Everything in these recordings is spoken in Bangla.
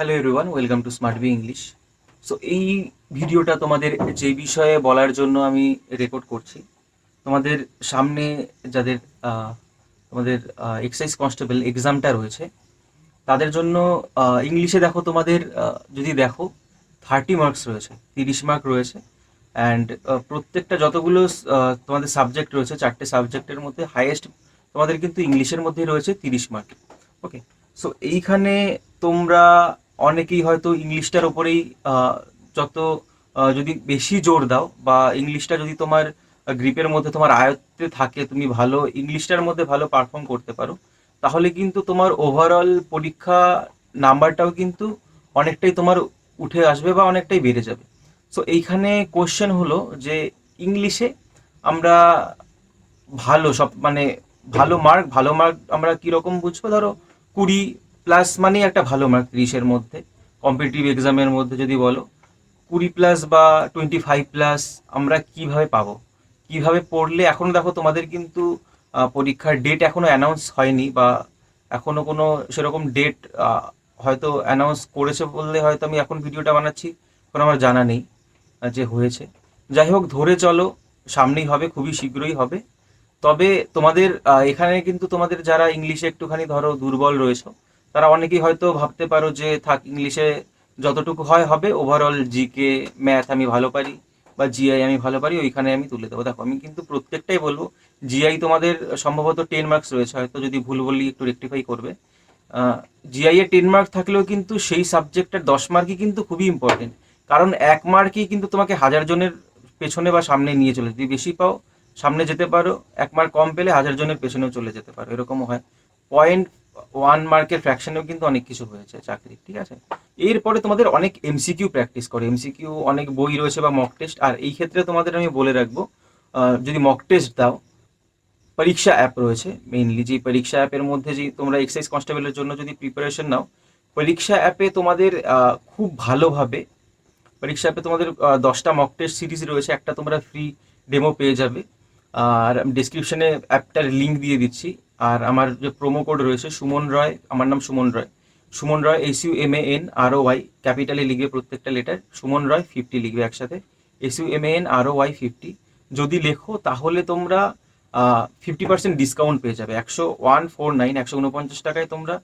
Hello everyone, welcome to Smart Be English. So এই ভিডিওটা তোমাদের যে বিষয়ে বলার জন্য আমি রেকর্ড করছি, তোমাদের সামনে যাদের আহ, তোমাদের এক্সাইজ কনস্টেবল এক্সামটা রয়েছে তাদের জন্য ইংলিশে দেখো তোমাদের যদি দেখো 30 মার্কস রয়েছে, 30 মার্ক রয়েছে। অ্যান্ড প্রত্যেকটা যতগুলো তোমাদের সাবজেক্ট রয়েছে, 4টে সাবজেক্টের মধ্যে হাইয়েস্ট তোমাদের কিন্তু ইংলিশের মধ্যেই রয়েছে 30 মার্ক। ওকে, সো এইখানে তোমরা অনেকেই হয়তো ইংলিশটার ওপরেই যত যদি বেশি জোর দাও বা ইংলিশটা যদি তোমার গ্রিপের মধ্যে তোমার আয়ত্তে থাকে, তুমি ভালো ইংলিশটার মধ্যে ভালো পারফর্ম করতে পারো, তাহলে কিন্তু তোমার ওভারঅল পরীক্ষা নাম্বারটাও কিন্তু অনেকটাই তোমার উঠে আসবে বা অনেকটাই বেড়ে যাবে। সো এইখানে কোশ্চেন হলো যে ইংলিশে আমরা ভালো সব মানে ভালো মার্ক আমরা কিরকম বুঝবো? ধরো 20 প্লাস মানেই একটা ভালো মার্ক। 30-এর মধ্যে কম্পিটিটিভ এক্সামের মধ্যে যদি বলো 20 প্লাস বা 25 প্লাস আমরা কিভাবে পাবো, কিভাবে পড়লে? এখনো দেখো তোমাদের কিন্তু পরীক্ষার ডেট এখনো অ্যানাউন্স হয়নি, বা এখনো কোনো সেরকম ডেট হয়তো অ্যানাউন্স করেছে বললে হয়তো আমি এখন ভিডিওটা বানাচ্ছি, কোনো আমার জানা নেই যে হয়েছে। যাই হোক, ধরে চলো, সামনেই হবে, খুবই শীঘ্রই হবে। তবে তোমাদের এখানে কিন্তু তোমাদের যারা ইংলিশে একটুখানি ধরো দুর্বল রয়েছে, তারা অনেকেই হয়তো ভাবতে পারো যে থাক, ইংলিশে যতটুকু হয় হবে, ওভারঅল জিকে ম্যাথ আমি ভালো পারি বা জিআই আমি ভালো পারি, ওইখানে আমি তুলে দেবো। দেখো, আমি কিন্তু প্রত্যেকটাই বলবো। জিআই তোমাদের সম্ভবত 10 মার্কস রয়েছে, হয়তো যদি ভুল বলি একটু রেকটিফাই করবে। জিআই এ 10 মার্ক থাকলেও কিন্তু সেই সাবজেক্টের 10 মার্কই কিন্তু খুবই ইম্পর্টেন্ট। কারণ 1 মার্কই কিন্তু তোমাকে হাজার জনের পেছনে বা সামনে নিয়ে চলে, যদি বেশি পাও সামনে যেতে পারো, 1 মার্ক কম পেলে হাজার জনের পেছনেও চলে যেতে পারো, এরকমও হয়। 0.1 মার্কের ফ্র্যাকশনেও কিন্তু অনেক কিছু হয়েছে চাকরি, ঠিক আছে? এরপরে তোমাদের অনেক এমসিকিউ প্র্যাকটিস করে, এমসিকিউ অনেক বই রয়েছে বা মক টেস্ট। আর এই ক্ষেত্রে তোমাদের আমি বলে রাখবো, যদি মক টেস্ট দাও, পরীক্ষা অ্যাপ রয়েছে মেইনলি, যে পরীক্ষা অ্যাপের মধ্যে যে তোমরা এক্সাইজ কনস্টেবলের জন্য যদি প্রিপারেশন নাও, পরীক্ষা অ্যাপে তোমাদের খুব ভালোভাবে, পরীক্ষা অ্যাপে তোমাদের 10টা মক টেস্ট সিরিজ রয়েছে, একটা তোমরা ফ্রি ডেমো পেয়ে যাবে। আর ডিসক্রিপশনে অ্যাপটার লিঙ্ক দিয়ে দিচ্ছি। আর আমার যে প্রোমো কোড রয়েছে সুমন রয়, আমার নাম সুমন রয়, সুমন রয় SUMANROY, ক্যাপিটালে লিখবে প্রত্যেকটা লেটার, সুমন রয় 50 লিখবে একসাথে, SUMANROY 50। যদি লেখো তাহলে তোমরা 50% ডিসকাউন্ট পেয়ে যাবে। 149 তোমরা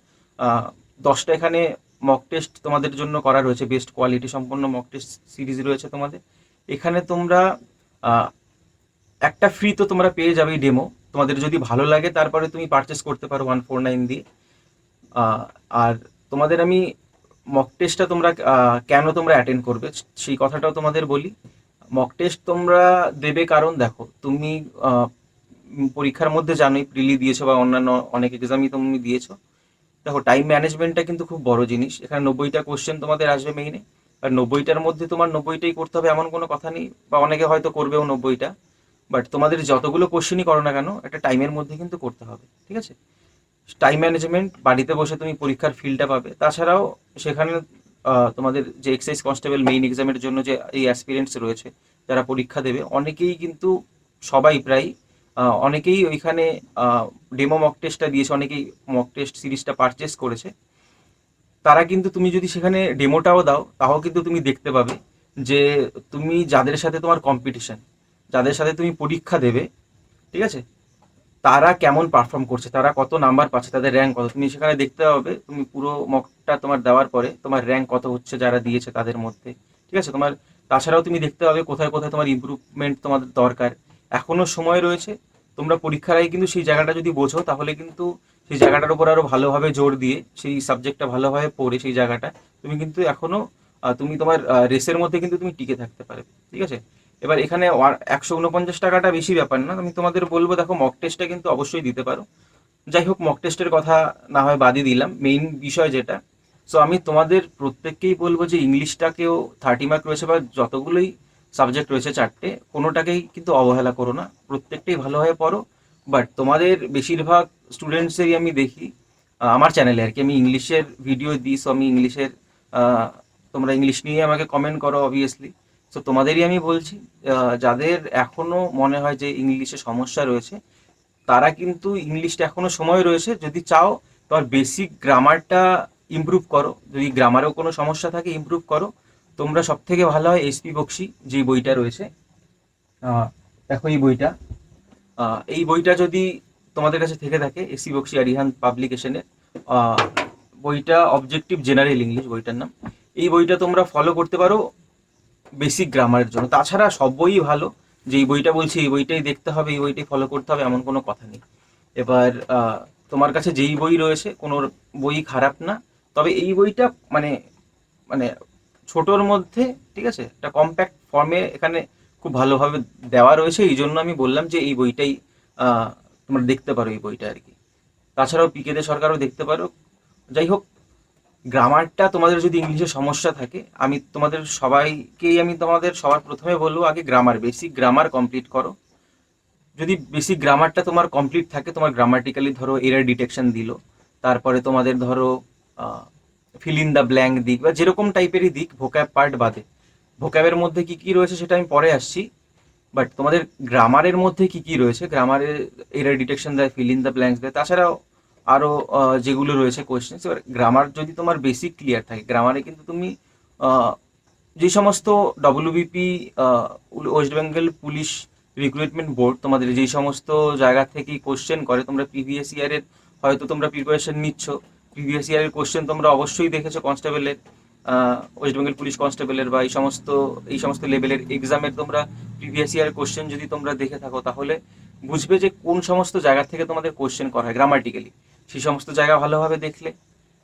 10টা এখানে মক টেস্ট তোমাদের জন্য করা রয়েছে, বেস্ট কোয়ালিটি সম্পন্ন মক টেস্ট সিরিজ রয়েছে তোমাদের এখানে। তোমরা আহ, একটা ফ্রি তো তোমরা পেয়ে যাবে ডেমো, তোমাদের যদি ভালো লাগে তারপরে তুমি পারচেস করতে পারো 149 দিয়ে। আহ, আর তোমাদের আমি মক টেস্টটা তোমরা কেন তোমরা অ্যাটেন্ড করবে সেই কথাটাও তোমাদের বলি। মক টেস্ট তোমরা দেবে কারণ দেখো, তুমি পরীক্ষার মধ্যে জানোই, প্রিলি দিয়েছো বা অন্যান্য অনেক এক্সামই তুমি দিয়েছো। দেখো, টাইম ম্যানেজমেন্টটা কিন্তু খুব বড় জিনিস। এখানে 90টা কোশ্চেন তোমাদের আসবে মেইনে, আর 90টার মধ্যে তোমার 90টাই করতে হবে এমন কোনো কথা নেই, বা অনেকে হয়তো করবেও 90টা। বাট তোমাদের যতগুলো কোশ্চেনই করো না কেন, একটা টাইমের মধ্যে কিন্তু করতে হবে, ঠিক আছে? টাইম ম্যানেজমেন্ট, বাড়িতে বসে তুমি পরীক্ষার ফিলটা পাবে। তাছাড়াও সেখানে তোমাদের যে এক্সাইজ কনস্টেবল মেইন এক্সামের জন্য যে এই অ্যাসপিরেন্টস রয়েছে, যারা পরীক্ষা দেবে, অনেকেই কিন্তু, সবাই প্রায়, অনেকেই ওইখানে ডেমো মক টেস্টটা দিয়েছে, অনেকেই মক টেস্ট সিরিজটা পারচেস করেছে। তারা কিন্তু, তুমি যদি সেখানে ডেমোটাও দাও, তাও কিন্তু তুমি দেখতে পাবে যে তুমি যাদের সাথে তোমার কম্পিটিশন, যাদের সাথে তুমি পরীক্ষা দেবে, ঠিক আছে, তারা কেমন পারফর্ম করছে, তারা কত নাম্বার পাচ্ছে, তাদের র্যাঙ্ক কত, তুমি সেখানে দেখতে পাবে। তুমি পুরো মকটা তোমার দেওয়ার পরে তোমার র্যাঙ্ক কত হচ্ছে যারা দিয়েছে তাদের মধ্যে, ঠিক আছে? তোমার তাছাড়াও তুমি দেখতে পাবে কোথায় কোথায় তোমার ইমপ্রুভমেন্ট তোমাদের দরকার। এখনো সময় রয়েছে, তোমরা পরীক্ষার আগে কিন্তু সেই জায়গাটা যদি বোঝো, তাহলে কিন্তু সেই জায়গাটার উপর আরো ভালোভাবে জোর দিয়ে সেই সাবজেক্টটা ভালোভাবে পড়ে সেই জায়গাটা তুমি কিন্তু এখনো তুমি তোমার রেসের মধ্যে কিন্তু তুমি টিকে থাকতে পারবে, ঠিক আছে? এবার এখানে 149 টাকাটা বেশি ব্যাপার না, আমি তোমাদের বলবো, দেখো, মক টেস্টটা কিন্তু অবশ্যই দিতে পারো। যাই হোক, মক টেস্টের কথা না হয় বাদই দিলাম, মেইন বিষয় যেটা, সো আমি তোমাদের প্রত্যেককেই বলবো যে ইংলিশটাকেও 30 মার্ক রয়েছে বা যতগুলোই সাবজেক্ট রয়েছে, 4টে, কোনোটাকেই কিন্তু অবহেলা করো না, প্রত্যেকটাই ভালোভাবে পড়ো। বাট তোমাদের বেশিরভাগ স্টুডেন্টসেরই আমি দেখি, আমার চ্যানেলে আর কি, আমি ইংলিশের ভিডিও দিই, সো আমি ইংলিশের, তোমরা ইংলিশ নিয়ে আমাকে কমেন্ট করো অবভিয়াসলি। সো তোমাদেরই আমি বলছি, যাদের এখনো মনে হয় যে ইংলিশে সমস্যা রয়েছে, তারা কিন্তু ইংলিশটা এখনো সময় রয়েছে, যদি চাও তোমার বেসিক গ্রামারটা ইমপ্রুভ করো, যদি গ্রামারেও কোনো সমস্যা থাকে ইমপ্রুভ করো, তোমরা সব থেকে ভালো হয় এসপি বক্সি যে বইটা রয়েছে, দেখো এই বইটা, এই বইটা যদি তোমাদের কাছে থেকে থাকে, এসি বক্সি আরিহান পাবলিকেশনের বইটা, অবজেক্টিভ জেনারেল ইংলিশ বইটার নাম। এই বইটা তোমরা ফলো করতে পারো বেসিক গ্রামারের জন্য। তাছাড়া সব বই ভালো, যে এই বইটা বলছি এই বইটাই দেখতে হবে, এই বইটাই ফলো করতে হবে এমন কোনো কথা নেই। এবার তোমার কাছে যেই বই রয়েছে কোনো বই খারাপ না, তবে এই বইটা মানে মানে ছোটোর মধ্যে, ঠিক আছে, একটা কম্প্যাক্ট ফর্মে এখানে খুব ভালোভাবে দেওয়া রয়েছে, এই জন্য আমি বললাম যে এই বইটাই তোমরা দেখতে পারো এই বইটা আর কি। তাছাড়াও পিকে দে সরকারও দেখতে পারো। যাই হোক, গ্রামারটা তোমাদের যদি ইংলিশে সমস্যা থাকে, আমি তোমাদের সবাইকেই আমি তোমাদের সবার প্রথমে বলবো আগে গ্রামার, বেসিক গ্রামার কমপ্লিট করো। যদি বেসিক গ্রামারটা তোমার কমপ্লিট থাকে, তোমার গ্রামাটিক্যালি ধরো এরর ডিটেকশন দিল, তারপরে তোমাদের ধরো ফিল ইন দ্য ব্ল্যাঙ্ক দিক বা যেরকম টাইপেরই দিক, ভোক্যাব পার্ট বাদে, ভোক্যাবের মধ্যে কি কি রয়েছে সেটা আমি পরে আসছি, বাট তোমাদের গ্রামারের মধ্যে কি কি রয়েছে, গ্রামারে এরর ডিটেকশন দেয়, ফিল ইন দ্য ব্ল্যাঙ্কস দেয়, তাছাড়াও আরও যেগুলো রয়েছে কোয়েশ্চেন। এবার গ্রামার যদি তোমার বেসিক ক্লিয়ার থাকে, গ্রামারে কিন্তু তুমি আহ, যে সমস্ত WBP, West Bengal police recruitment board, তোমাদের যেই সমস্ত জায়গা থেকেই কোশ্চেন করে, তোমরা প্রিভিয়াস ইয়ারের হয়তো তোমরা প্রিপারেশন নিচ্ছ, প্রিভিয়াস ইয়ারের কোশ্চেন তোমরা অবশ্যই দেখেছো কনস্টেবলের, ওয়েস্ট বেঙ্গল পুলিশ কনস্টেবলের বা এই সমস্ত লেভেলের এক্সামের তোমরা প্রিভিয়াস ইয়ার কোশ্চেন যদি তোমরা দেখে থাকো, তাহলে বুঝবে যে কোন সমস্ত জায়গা থেকে তোমাদের কোশ্চেন করা হয় গ্রামাটিক্যালি। সেই সমস্ত জায়গা ভালোভাবে দেখলে,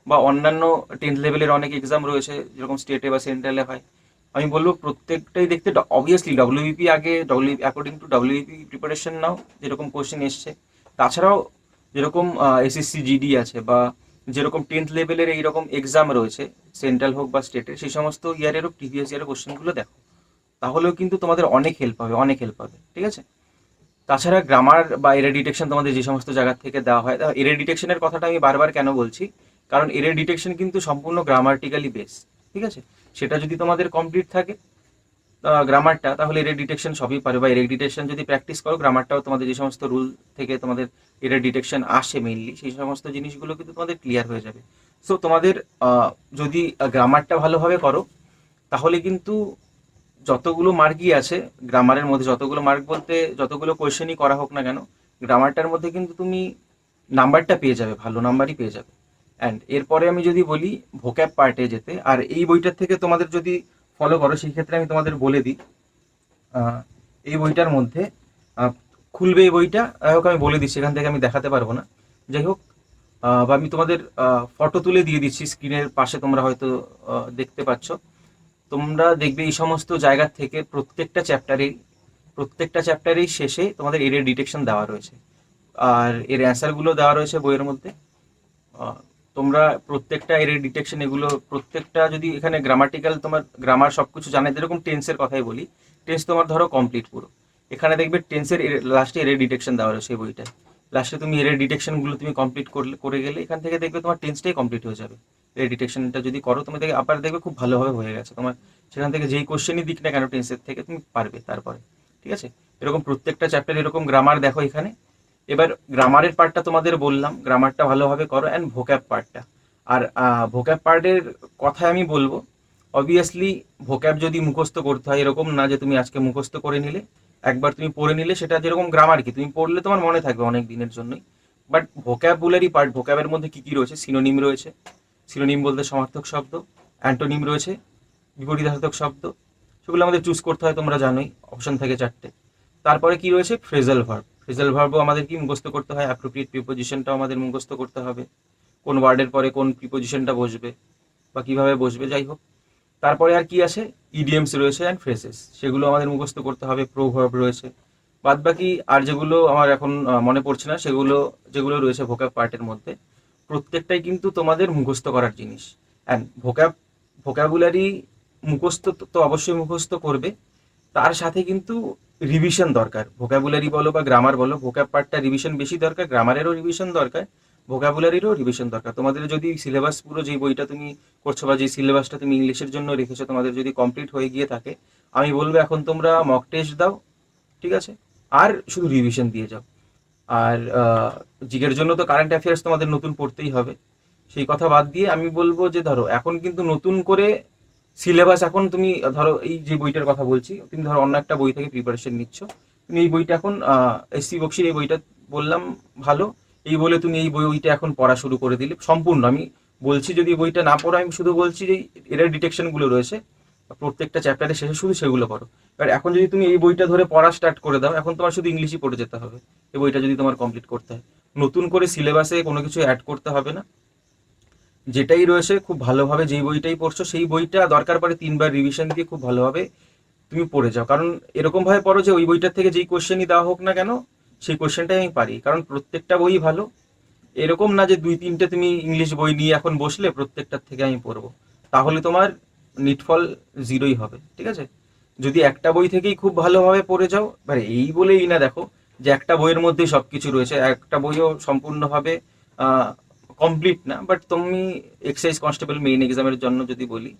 বা অন্যান্য 10th লেভেলের অনেক এক্সাম রয়েছে যেরকম স্টেটে বা সেন্ট্রালে হয়, আমি বলবো প্রত্যেকটাই দেখতে। অবভিয়াসলি ডব্লিউবিপি আগে, অ্যাকর্ডিং টু ডব্লিউবিপি প্রিপারেশন নাও যেরকম কোশ্চেন এসছে। তাছাড়াও যেরকম এসএসসি জিডি আছে, বা যেরকম 10th লেভেলের এইরকম এক্সাম রয়েছে সেন্ট্রাল হোক বা স্টেটের, সেই সমস্ত ইয়ারেরও প্রিভিয়াস ইয়ারের কোশ্চেনগুলো দেখো, তাহলেও কিন্তু তোমাদের অনেক হেল্প হবে, অনেক হেল্প হবে, ঠিক আছে। তাছাড়া গ্রামার বা এরর ডিটেকশন তোমাদের যে সমস্ত জায়গা থেকে দেওয়া হয়, এরর ডিটেকশনের কথাটা আমি বারবার কেন বলছি, কারণ এরর ডিটেকশন কিন্তু সম্পূর্ণ গ্রামাটিক্যালি বেস, ঠিক আছে। সেটা যদি তোমাদের কমপ্লিট থাকে গ্রামারটা, তাহলে এরর ডিটেকশন সবই পারবে, বা এরর ডিটেকশন যদি প্র্যাকটিস করো, গ্রামারটাও তোমাদের যে সমস্ত রুল থেকে তোমাদের এরর ডিটেকশন আসে মেইনলি, সেই সমস্ত জিনিসগুলো কিন্তু তোমাদের ক্লিয়ার হয়ে যাবে। সো তোমাদের যদি গ্রামারটা ভালোভাবে করো, তাহলে কিন্তু যতগুলো মার্কই আছে গ্রামারের মধ্যে, যতগুলো মার্ক বলতে যতগুলো কোয়েশ্চেনই করা হোক না কেন, গ্রামারটার মধ্যে কিন্তু তুমি নাম্বারটা পেয়ে যাবে, ভালো নাম্বারই পেয়ে যাবে। অ্যান্ড এরপরে আমি যদি বলি ভোক্যাব পার্টে যেতে, আর এই বইটার থেকে তোমাদের যদি ফলো করো, সেই ক্ষেত্রে আমি তোমাদের বলে দিই, এই বইটার মধ্যে খুলবে এই বইটা, হোক আমি বলে দিচ্ছি, এখান থেকে আমি দেখাতে পারবো না, যাই হোক, বা আমি তোমাদের ফটো তুলে দিয়ে দিচ্ছি স্ক্রিনের পাশে, তোমরা হয়তো দেখতে পাচ্ছ। তোমরা দেখবে এই সমস্ত জায়গা থেকে প্রত্যেকটা চ্যাপ্টারেই শেষে তোমাদের এরর ডিটেকশন দেওয়া রয়েছে, আর এর অ্যান্সারগুলো দেওয়া রয়েছে বইয়ের মধ্যে। আহ, তোমরা প্রত্যেকটা এরর ডিটেকশন, এগুলো প্রত্যেকটা, যদি এখানে গ্রামাটিক্যাল তোমার গ্রামার সব কিছু জানে, যেরকম টেন্সের কথাই বলি, টেন্স তোমার ধরো কমপ্লিট পুরো, এখানে দেখবে টেন্সের লাস্টে এরর ডিটেকশন দেওয়া রয়েছে এই বইটায়। লাস্টে তুমি এরর ডিটেকশনগুলো তুমি কমপ্লিট করে গেলে এখান থেকে দেখবে তোমার টেন্সটাই কমপ্লিট হয়ে যাবে। এরর ডিটেকশনটা যদি করো, তুমি দেখবে আবার দেখবে খুব ভালোভাবে হয়ে গেছে তোমার, সেখান থেকে যেই কোশ্চেনই দিক না কেন টেন্সের থেকে তুমি পারবে তারপরে, ঠিক আছে। এরকম প্রত্যেকটা চ্যাপ্টার এরকম গ্রামার দেখো এখানে। এবার গ্রামারের পার্টটা তোমাদের বললাম, গ্রামারটা ভালোভাবে করো, অ্যান্ড ভোক্যাব পার্টটা। আর ভোক্যাব পার্টের কথায় আমি বলবো, অবভিয়াসলি ভোক্যাব যদি মুখস্থ করতে হয়, এরকম না যে তুমি আজকে মুখস্থ করে নিলে, একবার তুমি পড়ে নিলে, সেটা যেরকম গ্রামার কি তুমি পড়লে তোমার মনে থাকবে অনেক দিনের জন্যই। বাট ভোক্যাবুলারি পার্ট, ভোক্যাবের মধ্যে কি কি রয়েছে, সিনোনিম রয়েছে, সিনোনিম বলতে সমার্থক শব্দ, অ্যান্টোনিম রয়েছে, বিপরীতার্থক শব্দ, সেগুলো আমাদের চুজ করতে হয়, তোমরা জানোই অপশন থাকে 4টে। তারপরে কি রয়েছে, ফ্রেজাল ভার্ব, ফ্রেজাল ভার্বও আমাদের কি মুখস্থ করতে হয়, অ্যাপ্রোপ্রিয়েট প্রিপোজিশনটাও আমাদের মুখস্থ করতে হবে, কোন ওয়ার্ডের পরে কোন প্রিপোজিশনটা বসবে বা কিভাবে বসবে, যাই হোক। তারপরে আর কি আছে, ইডিএমস রয়েছে অ্যান্ড ফ্রেজেস, সেগুলো আমাদের মুখস্থ করতে হবে, প্রোভার্ব রয়েছে, বাদ বাকি আর যেগুলো আমার এখন মনে পড়ছে না, সেগুলো যেগুলো রয়েছে ভোক্যাব পার্টের মধ্যে, প্রত্যেকটাই কিন্তু তোমাদের মুখস্থ করার জিনিস। অ্যান্ড ভোক্যাবুলারি মুখস্থ তো অবশ্যই মুখস্থ করবে, তার সাথে কিন্তু রিভিশন দরকার। ভোক্যাবুলারি বলো বা গ্রামার বলো, ভোক্যাব পার্টটা রিভিশন বেশি দরকার, গ্রামারেরও রিভিশন দরকার, ভোক্যাবুলারিরও রিভিশন দরকার। তোমাদের যদি সিলেবাস পুরো যে বইটা তুমি করছো বা যে সিলেবাসটা তুমি ইংলিশের জন্য রেখেছো, তোমাদের যদি কমপ্লিট হয়ে গিয়ে থাকে, আমি বলবো এখন তোমরা মক টেস্ট দাও, ঠিক আছে, আর শুধু রিভিশন দিয়ে যাও। আর জিকের জন্য তো কারেন্ট অ্যাফেয়ার্স তোমাদের নতুন পড়তেই হবে, সেই কথা বাদ দিয়ে আমি বলবো যে ধরো এখন কিন্তু নতুন করে সিলেবাস, এখন তুমি ধরো এই যে বইটার কথা বলছি, তুমি ধরো অন্য একটা বই থেকে প্রিপারেশন নিচ্ছ, তুমি এই বইটা এখন এসসি বক্সির এই বইটা বললাম ভালো, এই বলে তুমি এই বইটা এখন পড়া শুরু করে দিলে সম্পূর্ণ, আমি বলছি যদি এই বইটা না পড়ো, আমি শুধু বলছি যে এরার ডিটেকশনগুলো রয়েছে প্রত্যেকটা চ্যাপ্টারের শেষে শুধু সেগুলো পড়ো। এবার এখন যদি তুমি এই বইটা ধরে পড়া স্টার্ট করে দাও, এখন তোমার শুধু ইংলিশই পড়ে যেতে হবে এই বইটা যদি তোমার কমপ্লিট করতে হয়। নতুন করে সিলেবাসে কোনো কিছু অ্যাড করতে হবে না, যেটাই রয়েছে খুব ভালোভাবে, যেই বইটাই পড়ছো সেই বইটা দরকার পড়ে 3বার রিভিশন দিয়ে খুব ভালোভাবে তুমি পড়ে যাও। কারণ এরকম ভাবে পড়ো যে ওই বইটার থেকে যেই কোশ্চেনই দেওয়া হোক না কেন সেই কোশ্চেনটাই আমি পারি, কারণ প্রত্যেকটা বই ভালো। এরকম না যে 2-3টে তুমি ইংলিশ বই নিয়ে এখন বসলে প্রত্যেকটার থেকে আমি পড়বো, তাহলে তোমার নিটফল জিরোই হবে, ঠিক আছে? যদি একটা বই থেকেই খুব ভালোভাবে পড়ে যাও, মানে এই বলেই না দেখো যে একটা বইয়ের মধ্যেই সবকিছু রয়েছে, একটা বইও সম্পূর্ণভাবে কমপ্লিট না, বাট তুমি এক্সাইজ কনস্টেবল মেইন এক্সামের জন্য যদি বলি,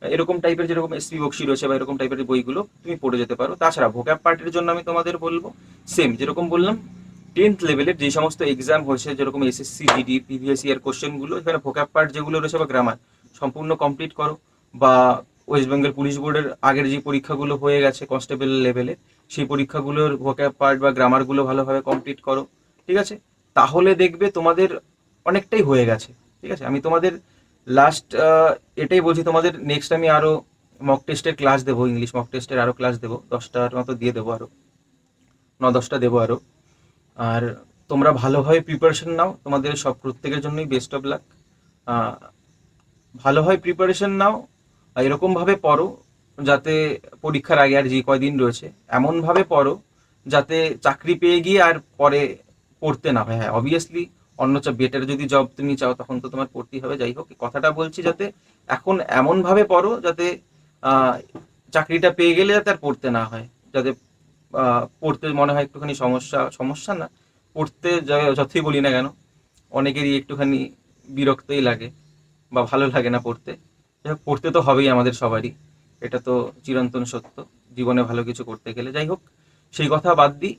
এরকম টাইপের যেরকম এসপি বক্সি রয়েছে বা এরকম টাইপের বইগুলো তুমি পড়ে যেতে পারো। তাছাড়া ভোক্যাব পার্টের জন্য আমি তোমাদের বলবো সেম যেরকম বললাম, 10th লেভেলের যে সমস্ত এক্সাম হয়েছে যেরকম এসএসসি জিডি প্রিভিয়াস ইয়ার কোশ্চেনগুলো, এখানে ভোক্যাব পার্ট যেগুলো রয়েছে বা গ্রামার সম্পূর্ণ কমপ্লিট করো, বা ওয়েস্ট বেঙ্গল পুলিশ বোর্ডের আগের যে পরীক্ষাগুলো হয়ে গেছে কনস্টেবল লেভেলে সেই পরীক্ষাগুলোর ভোক্যাব পার্ট বা গ্রামারগুলো ভালোভাবে কমপ্লিট করো, ঠিক আছে? তাহলে দেখবে তোমাদের অনেকটাই হয়ে গেছে, ঠিক আছে? আমি তোমাদের লাস্ট এটাই বলছি, তোমাদের নেক্সট আমি আরো মক টেস্টের ক্লাস দেবো, ইংলিশ মক টেস্টের আরো ক্লাস দেবো, 10টার মতো দিয়ে দেবো, আরো 9-10টা দেবো আরো। আর তোমরা ভালোভাবে প্রিপারেশন নাও, তোমাদের সব প্রত্যেকের জন্যই বেস্ট অফ লাক। ভালোভাবে প্রিপারেশন নাও, আর এরকমভাবে পড়ো যাতে পরীক্ষার আগে আর যে কয়দিন রয়েছে এমনভাবে পড়ো যাতে চাকরি পেয়ে গিয়ে আর পরে পড়তে না হয়। হ্যাঁ অবভিয়াসলি অন্য বেটার যদি জব তুমি চাও তখন তো তোমার পড়তেই হবে, যাই হোক কথাটা বলছি যাতে এখন এমনভাবে পড়ো যাতে আহ, চাকরিটা পেয়ে গেলে যাতে আর পড়তে না হয়, যাতে পড়তে মনে হয় একটুখানি সমস্যা, সমস্যা না, পড়তে যতই বলি না কেন অনেকেরই একটুখানি বিরক্তই লাগে বা ভালো লাগে না পড়তে। যাই হোক পড়তে তো হবেই আমাদের সবারই, এটা তো চিরন্তন সত্য জীবনে ভালো কিছু করতে গেলে। যাই হোক সেই কথা বাদ দিই,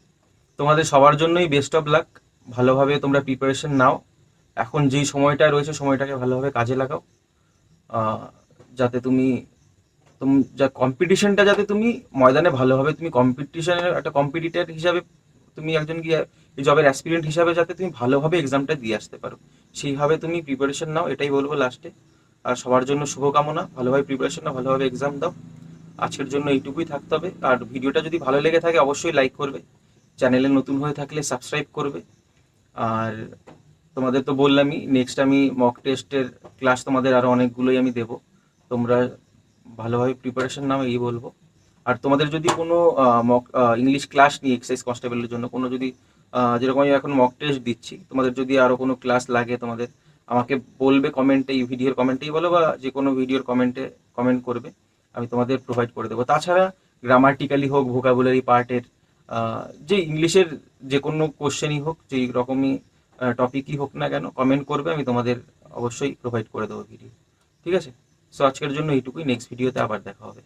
তোমাদের সবার জন্যই বেস্ট অফ লাক। ভালোভাবে তোমরা প্রিপারেশন নাও, এখন যেই সময়টা রয়েছে সময়টাকে ভালোভাবে কাজে লাগাও, যাতে তুমি তুমি যা কম্পিটিশনটা যাতে তুমি ময়দানে ভালোভাবে তুমি কম্পিটিশনের একটা কম্পিটিটর হিসাবে, তুমি একজন গিয়ে এই জবের অ্যাসপিরেন্ট হিসাবে যাতে তুমি ভালোভাবে এক্সামটা দিয়ে আসতে পারো, সেইভাবে তুমি প্রিপারেশন নাও, এটাই বলবো লাস্টে। আর সবার জন্য শুভকামনা, ভালোভাবে প্রিপারেশন নাও, ভালোভাবে এক্সাম দাও। আজকের জন্য এইটুকুই থাকতে হবে, আর ভিডিওটা যদি ভালো লেগে থাকে অবশ্যই লাইক করবে, চ্যানেলে নতুন হয়ে থাকলে সাবস্ক্রাইব করবে। আর তোমাদের তো বললামই নেক্সট আমি মক টেস্টের ক্লাস তোমাদের আরো অনেকগুলোই আমি দেবো, তোমরা ভালোভাবে প্রিপারেশন নাও এই বলবো। আর তোমাদের যদি কোনো মক ইংলিশ ক্লাস নিয়ে এক্সাইজ কনস্টেবলের জন্য কোনো যদি যেরকম আমি এখন মক টেস্ট দিচ্ছি, তোমাদের যদি আরো কোনো ক্লাস লাগে তোমাদের আমাকে বলবে কমেন্টে, এই ভিডিওর কমেন্টেই বলো বা যে কোনো ভিডিওর কমেন্টে কমেন্ট করবে, আমি তোমাদের প্রোভাইড করে দেবো। তাছাড়া গ্রামাটিক্যালি হোক, ভোকাবুলারি পার্টের যে ইংলিশের যে কোনো কোশ্চেনই হোক, যেই রকমই টপিকই হোক না কেন কমেন্ট করবে, আমি তোমাদের অবশ্যই প্রোভাইড করে দেবো ভিডিও, ঠিক আছে? সো আজকের জন্য এইটুকুই, নেক্সট ভিডিওতে আবার দেখা হবে।